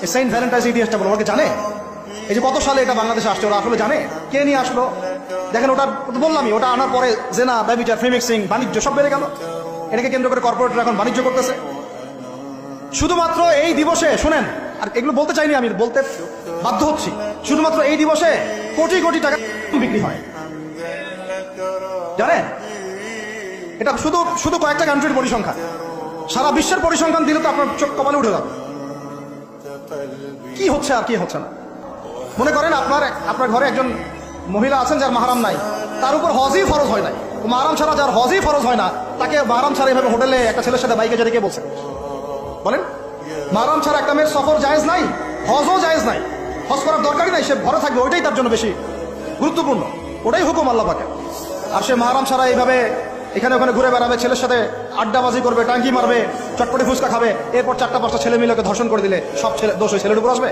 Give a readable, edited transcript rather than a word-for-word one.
এই Saint Valentine's ইতিহাসটা বলো, ওরা কি জানে? এই যে কত সালে এটা বাংলাদেশে আসছে, ওরা আসলে জানে? কে নিয়ে আসলো? দেখেন, ওটা বললামই, ওটা আনার পরে জেনা, ব্যভিচার, ফ্রিমিক্সিং, বাণিজ্য সব বেড়ে গেল। এটাকে কেন্দ্র করে কর্পোরেটরা এখন বাণিজ্য করতেছে। শুধুমাত্র এই দিবসে শুনেন, আর এগুলো বলতে চাইনি, আমি বলতে বাধ্য হচ্ছি, শুধুমাত্র এই দিবসে কোটি কোটি টাকা বিক্রি হয়, জানেন? এটা শুধু শুধু কয়েকটা কান্ট্রির পরিসংখ্যান। সারা বিশ্বের পরিসংখ্যান দিলে তো আপনার চোখ কপালে উঠে যাবে। কি হচ্ছে আর কি হচ্ছে না। মনে করেন আপনার ঘরে একজন মহিলা আছেন যার মাহরাম নাই, তার উপর হজই ফরজ হয় নাই। মাহরাম ছাড়া যার হজই ফরজ হয় না, তাকে মাহরাম ছাড়া এভাবে হোটেলে একটা ছেলের সাথে বাইকে যেতে কে বলছে? বলেন, মাহরাম ছাড়া একটা মেয়ের সফর জায়েজ নাই, হজও জায়েজ নাই, হজ করার দরকারই নাই, সে ঘরে থাকবে, ওইটাই তার জন্য বেশি গুরুত্বপূর্ণ, ওটাই হুকুম আল্লাহ পাকে। আর সে মাহরাম ছাড়া এইভাবে এখানে ওখানে ঘুরে বেড়াবে, ছেলের সাথে আড্ডাবাজি করবে, টাঙ্কি মারবে, চটপটি ফুচকা খাবে, এরপর 4টা 5টা ছেলে মিলে ধর্ষণ করে দিলে সব ছেলে দোষ ওই ছেলের উপর আসবে?